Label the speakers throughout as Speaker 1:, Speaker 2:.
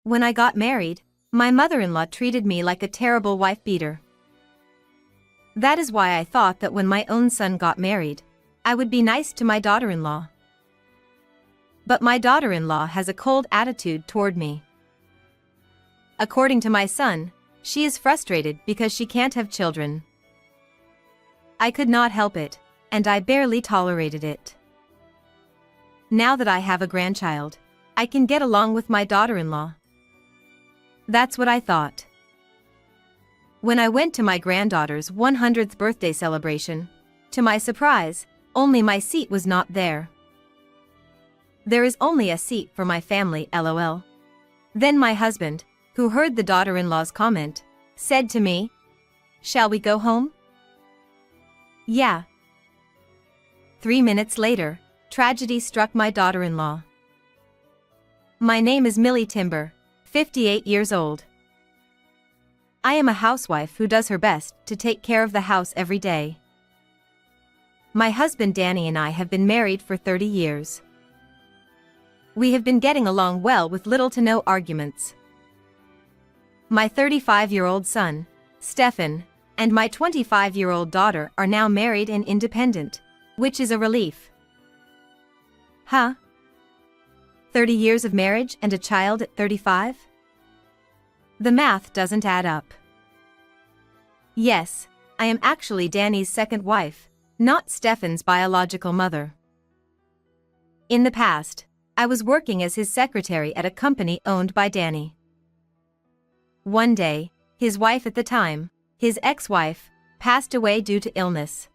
Speaker 1: When I got married, my mother-in-law treated me like a terrible wife beater. That is why I thought that when my own son got married, I would be nice to my daughter-in-law. But my daughter-in-law has a cold attitude toward me. According to my son, she is frustrated because she can't have children. I could not help it, and I barely tolerated it. Now that I have a grandchild, I can get along with my daughter-in-law. That's what I thought. When I went to my granddaughter's 100th birthday celebration, to my surprise, only my seat was not there. There is only a seat for my family, lol. Then my husband, who heard the daughter-in-law's comment, said to me, "Shall we go home?" Yeah. 3 minutes later, tragedy struck my daughter-in-law. My name is Millie Timber, 58 years old. I am a housewife who does her best to take care of the house every day. My husband Danny and I have been married for 30 years. We have been getting along well with little to no arguments. My 35-year-old son, Stefan, and my 25-year-old daughter are now married and independent, which is a relief. Huh? 30 years of marriage and a child at 35? The math doesn't add up. Yes, I am actually Danny's second wife, not Stefan's biological mother. In the past, I was working as his secretary at a company owned by Danny. One day, his wife at the time, his ex-wife, passed away due to illness.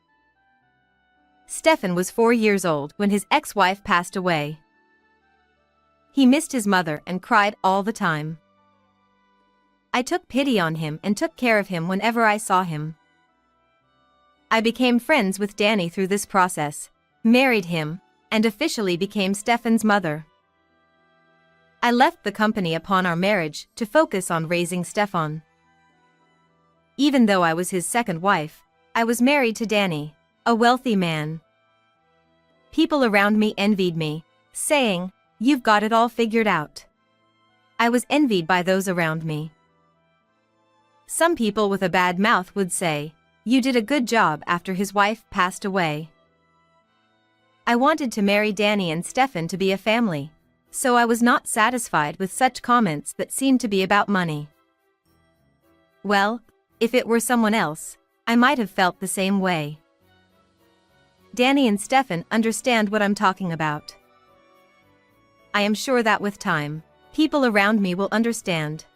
Speaker 1: Stefan was 4 years old when his ex-wife passed away. He missed his mother and cried all the time. I took pity on him and took care of him whenever I saw him. I became friends with Danny through this process, married him, and officially became Stefan's mother. I left the company upon our marriage to focus on raising Stefan. Even though I was his second wife, I was married to Danny, a wealthy man. People around me envied me, saying, "You've got it all figured out." I was envied by those around me. Some people with a bad mouth would say, "You did a good job after his wife passed away." I wanted to marry Danny and Stefan to be a family, so I was not satisfied with such comments that seemed to be about money. Well, if it were someone else, I might have felt the same way. Danny and Stefan understand what I'm talking about. I am sure that with time, people around me will understand.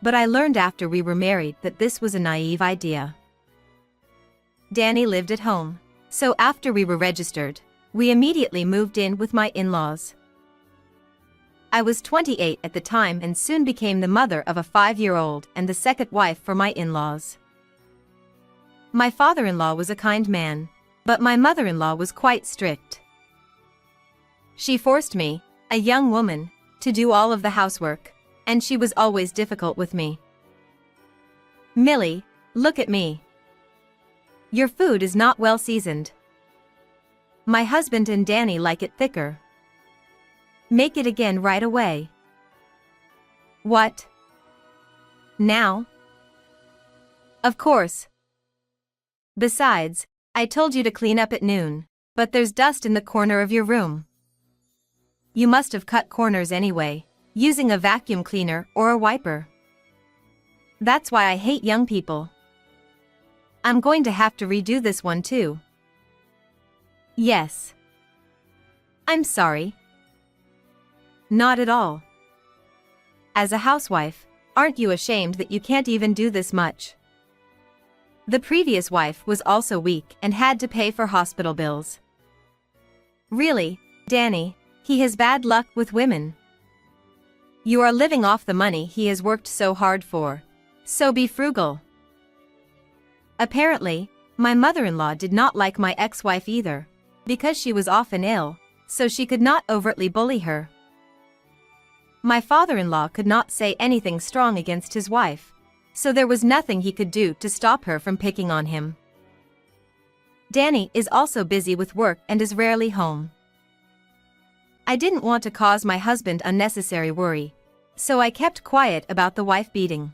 Speaker 1: But I learned after we were married that this was a naive idea. Danny lived at home, so after we were registered, we immediately moved in with my in-laws. I was 28 at the time and soon became the mother of a 5-year-old and the second wife for my in-laws. My father-in-law was a kind man, but my mother-in-law was quite strict. She forced me, a young woman, to do all of the housework, and she was always difficult with me. "Millie, look at me. Your food is not well seasoned. My husband and Danny like it thicker. Make it again right away." What? Now? Of course. Besides, I told you to clean up at noon, but there's dust in the corner of your room. You must have cut corners anyway, using a vacuum cleaner or a wiper. That's why I hate young people. I'm going to have to redo this one too. Yes. I'm sorry. Not at all. As a housewife, aren't you ashamed that you can't even do this much? The previous wife was also weak and had to pay for hospital bills. Really, Danny, he has bad luck with women. You are living off the money he has worked so hard for, so be frugal. Apparently, my mother-in-law did not like my ex-wife either, because she was often ill, so she could not overtly bully her. My father-in-law could not say anything strong against his wife, so there was nothing he could do to stop her from picking on him. Danny is also busy with work and is rarely home. I didn't want to cause my husband unnecessary worry, so I kept quiet about the wife beating.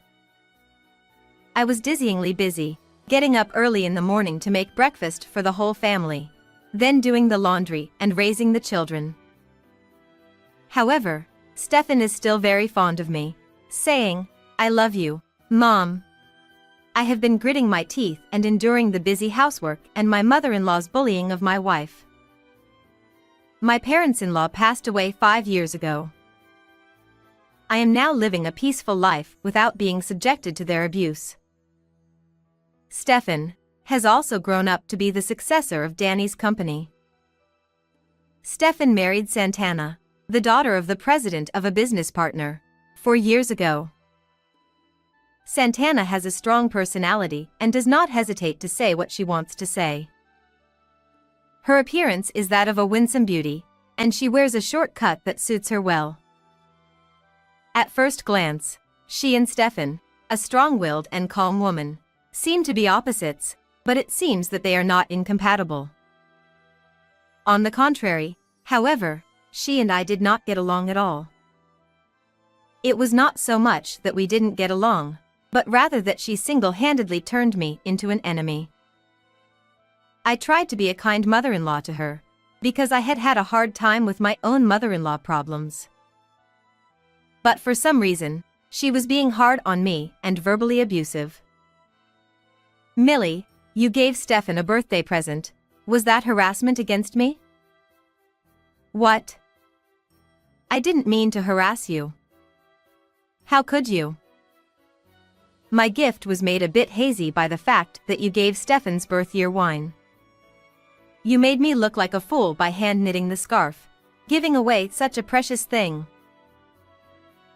Speaker 1: I was dizzyingly busy, getting up early in the morning to make breakfast for the whole family, then doing the laundry and raising the children. However, Stefan is still very fond of me, saying, "I love you, Mom." I have been gritting my teeth and enduring the busy housework and my mother-in-law's bullying of my wife. My parents-in-law passed away 5 years ago. I am now living a peaceful life without being subjected to their abuse. Stefan has also grown up to be the successor of Danny's company. Stefan married Santana, the daughter of the president of a business partner, 4 years ago. Santana has a strong personality and does not hesitate to say what she wants to say. Her appearance is that of a winsome beauty, and she wears a short cut that suits her well. At first glance, she and Stefan, a strong-willed and calm woman, seem to be opposites, but it seems that they are not incompatible. On the contrary, however, she and I did not get along at all. It was not so much that we didn't get along, but rather that she single-handedly turned me into an enemy. I tried to be a kind mother-in-law to her, because I had had a hard time with my own mother-in-law problems. But for some reason, she was being hard on me and verbally abusive. "Millie, you gave Stefan a birthday present. Was that harassment against me?" "What? I didn't mean to harass you." "How could you?" "My gift was made a bit hazy by the fact that you gave Stefan's birth year wine. You made me look like a fool by hand-knitting the scarf, giving away such a precious thing."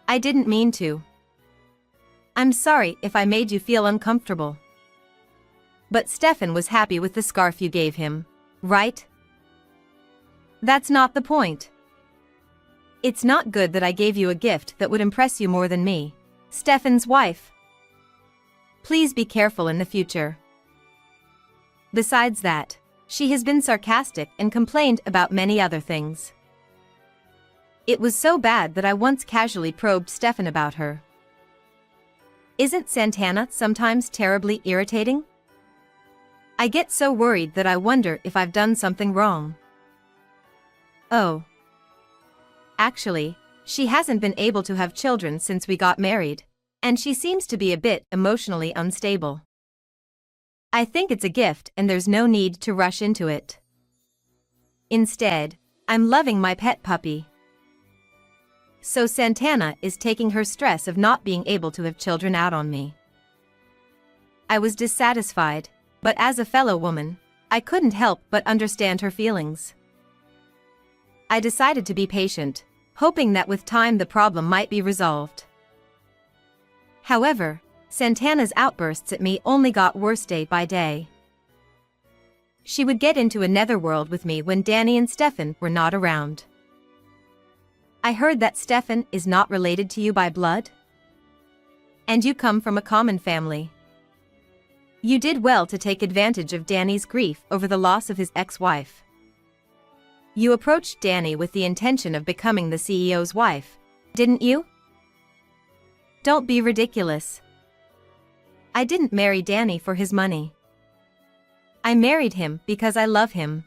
Speaker 1: "I didn't mean to. I'm sorry if I made you feel uncomfortable. But Stefan was happy with the scarf you gave him, right?" "That's not the point. It's not good that I gave you a gift that would impress you more than me, Stefan's wife. Please be careful in the future." Besides that, she has been sarcastic and complained about many other things. It was so bad that I once casually probed Stefan about her. "Isn't Santana sometimes terribly irritating? I get so worried that I wonder if I've done something wrong." "Oh. Actually, she hasn't been able to have children since we got married, and she seems to be a bit emotionally unstable. I think it's a gift and there's no need to rush into it. Instead, I'm loving my pet puppy." So Santana is taking her stress of not being able to have children out on me. I was dissatisfied, but as a fellow woman, I couldn't help but understand her feelings. I decided to be patient, hoping that with time the problem might be resolved. However, Santana's outbursts at me only got worse day by day. She would get into a netherworld with me when Danny and Stefan were not around. "I heard that Stefan is not related to you by blood? And you come from a common family. You did well to take advantage of Danny's grief over the loss of his ex-wife. You approached Danny with the intention of becoming the CEO's wife, didn't you? Don't be ridiculous. I didn't marry Danny for his money. I married him because I love him.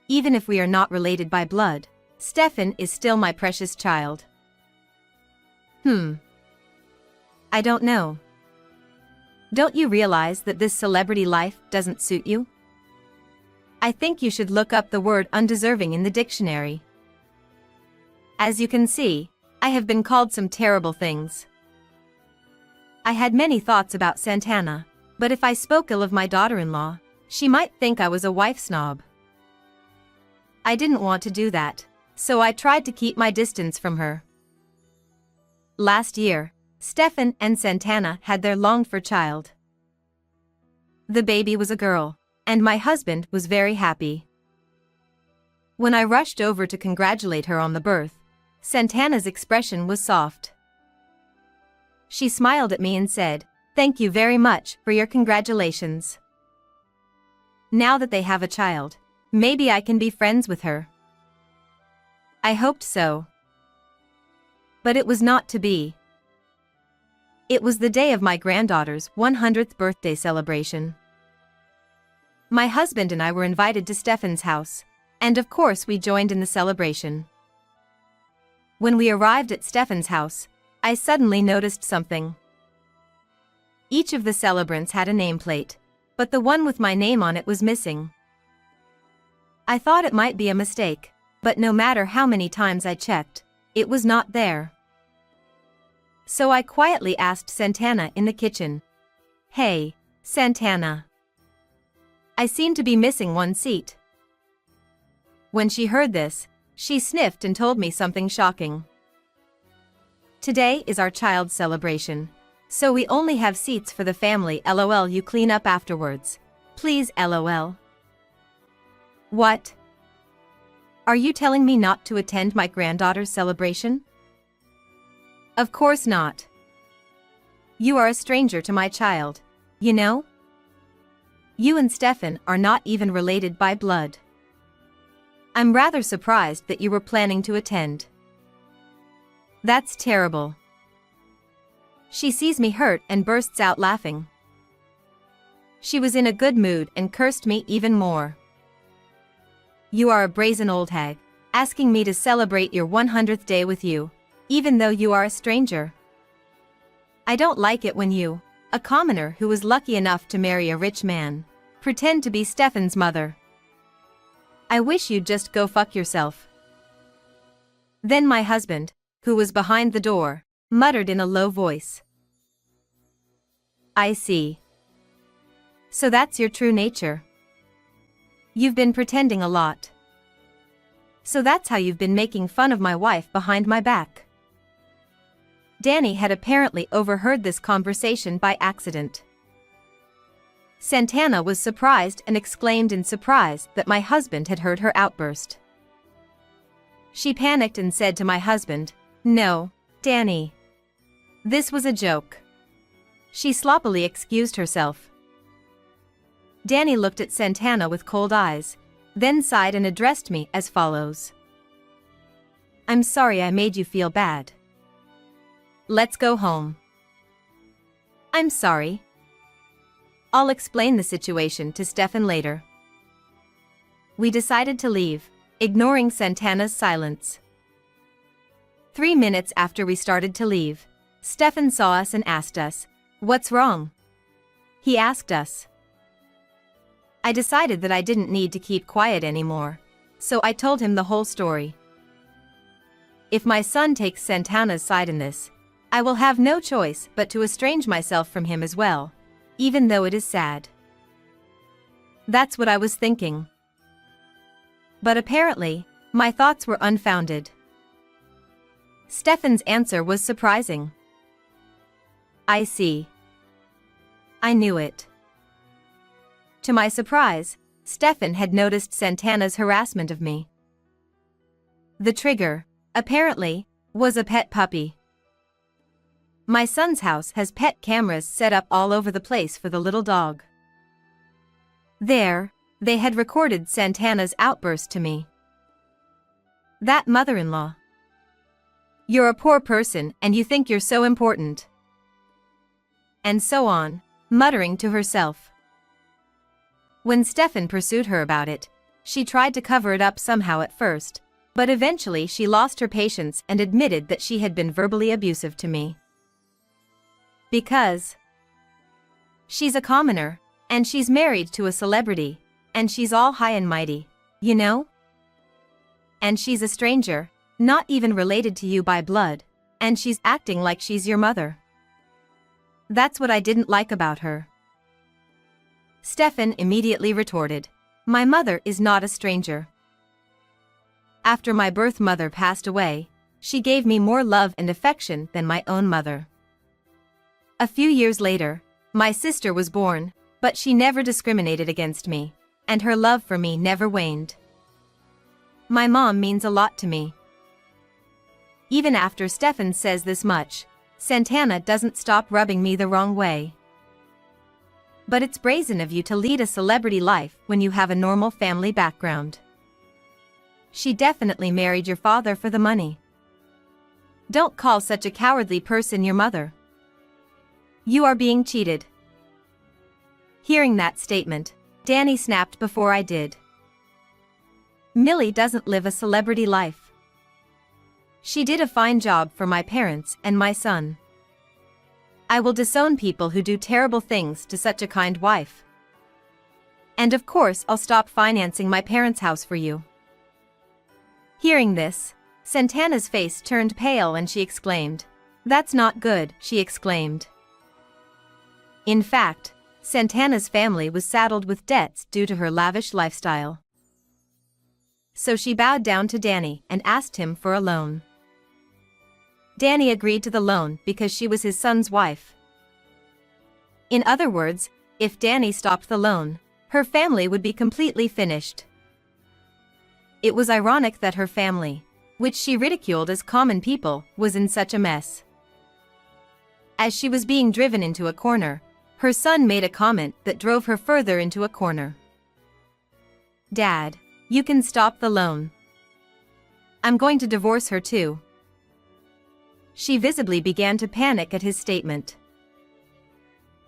Speaker 1: Even if we are not related by blood, Stefan is still my precious child." I don't know. Don't you realize that this celebrity life doesn't suit you? I think you should look up the word undeserving in the dictionary. As you can see, I have been called some terrible things. I had many thoughts about Santana, but if I spoke ill of my daughter-in-law, she might think I was a wife snob. I didn't want to do that, so I tried to keep my distance from her. Last year, Stefan and Santana had their longed-for child. The baby was a girl, and my husband was very happy. When I rushed over to congratulate her on the birth, Santana's expression was soft. She smiled at me and said, "Thank you very much for your congratulations. Now that they have a child, maybe I can be friends with her." I hoped so. But it was not to be. It was the day of my granddaughter's 100th birthday celebration. My husband and I were invited to Stefan's house, and of course we joined in the celebration. When we arrived at Stefan's house, I suddenly noticed something. Each of the celebrants had a nameplate, but the one with my name on it was missing. I thought it might be a mistake, but no matter how many times I checked, it was not there. So I quietly asked Santana in the kitchen, "Hey, Santana. I seem to be missing one seat." When she heard this, she sniffed and told me something shocking. "Today is our child's celebration, so we only have seats for the family. LOL, you clean up afterwards. Please, LOL." What? Are you telling me not to attend my granddaughter's celebration? Of course not. You are a stranger to my child, you know? You and Stefan are not even related by blood. I'm rather surprised that you were planning to attend. That's terrible. She sees me hurt and bursts out laughing. She was in a good mood and cursed me even more. You are a brazen old hag, asking me to celebrate your 100th day with you, even though you are a stranger. I don't like it when you, a commoner who was lucky enough to marry a rich man, pretend to be Stefan's mother. I wish you'd just go fuck yourself. Then my husband, who was behind the door, muttered in a low voice. I see. So that's your true nature. You've been pretending a lot. So that's how you've been making fun of my wife behind my back. Danny had apparently overheard this conversation by accident. Santana was surprised and exclaimed in surprise that my husband had heard her outburst. She panicked and said to my husband, "No, Danny. This was a joke." She sloppily excused herself. Danny looked at Santana with cold eyes, then sighed and addressed me as follows. "I'm sorry I made you feel bad. Let's go home." "I'm sorry. I'll explain the situation to Stefan later." We decided to leave, ignoring Santana's silence. 3 minutes after we started to leave, Stefan saw us and asked us, "What's wrong?" He asked us. I decided that I didn't need to keep quiet anymore, so I told him the whole story. If my son takes Santana's side in this, I will have no choice but to estrange myself from him as well, even though it is sad. That's what I was thinking. But apparently, my thoughts were unfounded. Stefan's answer was surprising. I see. I knew it. To my surprise, Stefan had noticed Santana's harassment of me. The trigger, apparently, was a pet puppy. My son's house has pet cameras set up all over the place for the little dog. There, they had recorded Santana's outburst to me. That mother-in-law. You're a poor person and you think you're so important. And so on, muttering to herself. When Stefan pursued her about it, she tried to cover it up somehow at first, but eventually she lost her patience and admitted that she had been verbally abusive to me. Because she's a commoner, and she's married to a celebrity, and she's all high and mighty, you know? And she's a stranger, not even related to you by blood, and she's acting like she's your mother. That's what I didn't like about her. Stefan immediately retorted, "My mother is not a stranger. After my birth mother passed away, she gave me more love and affection than my own mother. A few years later, my sister was born, but she never discriminated against me, and her love for me never waned. My mom means a lot to me." Even after Stefan says this much, Santana doesn't stop rubbing me the wrong way. But it's brazen of you to lead a celebrity life when you have a normal family background. She definitely married your father for the money. Don't call such a cowardly person your mother. You are being cheated." Hearing that statement, Danny snapped before I did. Millie doesn't live a celebrity life. She did a fine job for my parents and my son. I will disown people who do terrible things to such a kind wife. And of course I'll stop financing my parents' house for you." Hearing this, Santana's face turned pale and she exclaimed, "That's not good," she exclaimed. In fact, Santana's family was saddled with debts due to her lavish lifestyle. So she bowed down to Danny and asked him for a loan. Danny agreed to the loan because she was his son's wife. In other words, if Danny stopped the loan, her family would be completely finished. It was ironic that her family, which she ridiculed as common people, was in such a mess. As she was being driven into a corner, her son made a comment that drove her further into a corner. "Dad, you can stop the loan. I'm going to divorce her too." She visibly began to panic at his statement.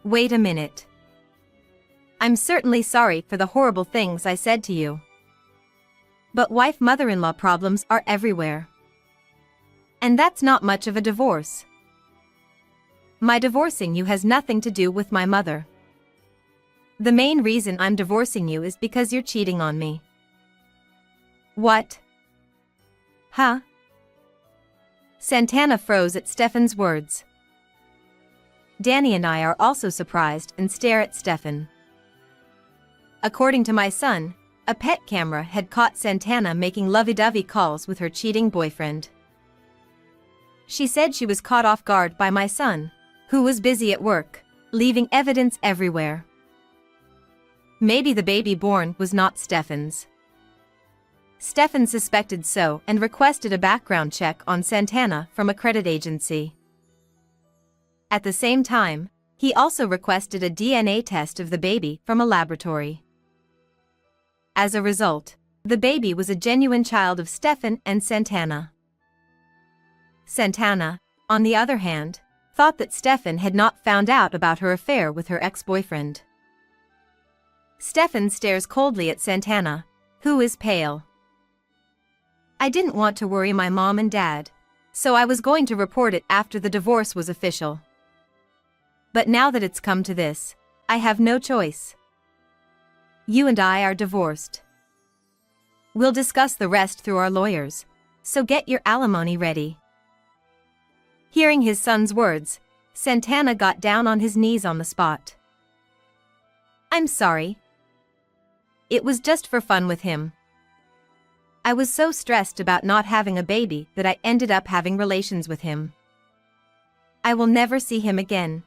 Speaker 1: "Wait a minute. I'm certainly sorry for the horrible things I said to you. But wife-mother-in-law problems are everywhere. And that's not much of a divorce. My divorcing you has nothing to do with my mother. The main reason I'm divorcing you is because you're cheating on me." "What? Huh?" Santana froze at Stefan's words. Danny and I are also surprised and stare at Stefan. According to my son, a pet camera had caught Santana making lovey-dovey calls with her cheating boyfriend. She said she was caught off guard by my son, who was busy at work, leaving evidence everywhere. Maybe the baby born was not Stefan's. Stefan suspected so and requested a background check on Santana from a credit agency. At the same time, he also requested a DNA test of the baby from a laboratory. As a result, the baby was a genuine child of Stefan and Santana. Santana, on the other hand, thought that Stefan had not found out about her affair with her ex-boyfriend. Stefan stares coldly at Santana, who is pale. "I didn't want to worry my mom and dad, so I was going to report it after the divorce was official. But now that it's come to this, I have no choice. You and I are divorced. We'll discuss the rest through our lawyers, so get your alimony ready." Hearing his son's words, Santana got down on his knees on the spot. "I'm sorry. It was just for fun with him. I was so stressed about not having a baby that I ended up having relations with him. I will never see him again.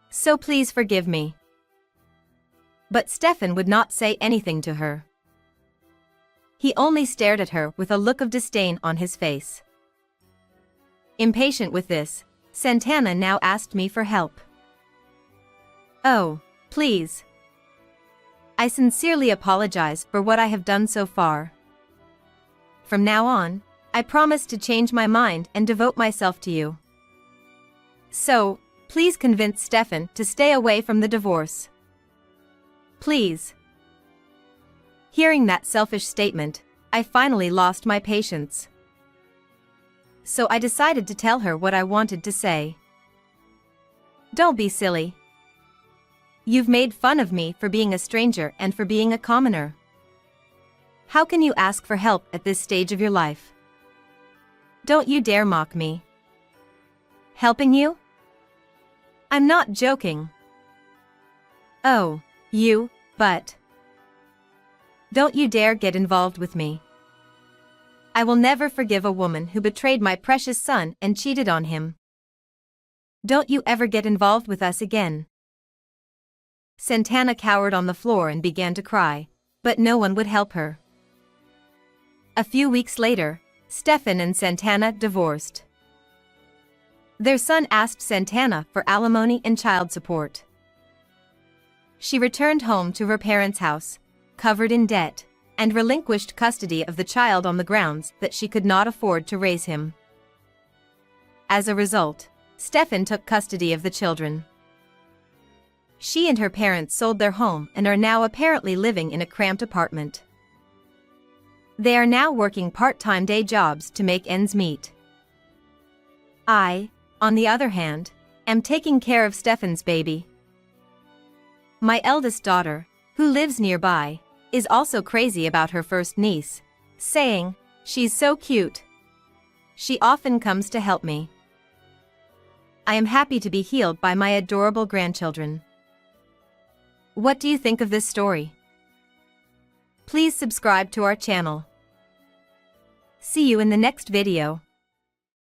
Speaker 1: So please forgive me." But Stefan would not say anything to her. He only stared at her with a look of disdain on his face. Impatient with this, Santana now asked me for help. "Oh, please. I sincerely apologize for what I have done so far. From now on, I promise to change my mind and devote myself to you. So, please convince Stefan to stay away from the divorce. Please." Hearing that selfish statement, I finally lost my patience. So I decided to tell her what I wanted to say. "Don't be silly. You've made fun of me for being a stranger and for being a commoner. How can you ask for help at this stage of your life? Don't you dare mock me. Helping you? I'm not joking. Oh, but don't you dare get involved with me. I will never forgive a woman who betrayed my precious son and cheated on him. Don't you ever get involved with us again." Santana cowered on the floor and began to cry, but no one would help her. A few weeks later, Stefan and Santana divorced. Their son asked Santana for alimony and child support. She returned home to her parents' house, covered in debt, and relinquished custody of the child on the grounds that she could not afford to raise him. As a result, Stefan took custody of the children. She and her parents sold their home and are now apparently living in a cramped apartment. They are now working part-time day jobs to make ends meet. I, on the other hand, am taking care of Stefan's baby. My eldest daughter, who lives nearby, is also crazy about her first niece, saying, "She's so cute." She often comes to help me. I am happy to be healed by my adorable grandchildren. What do you think of this story? Please subscribe to our channel. See you in the next video.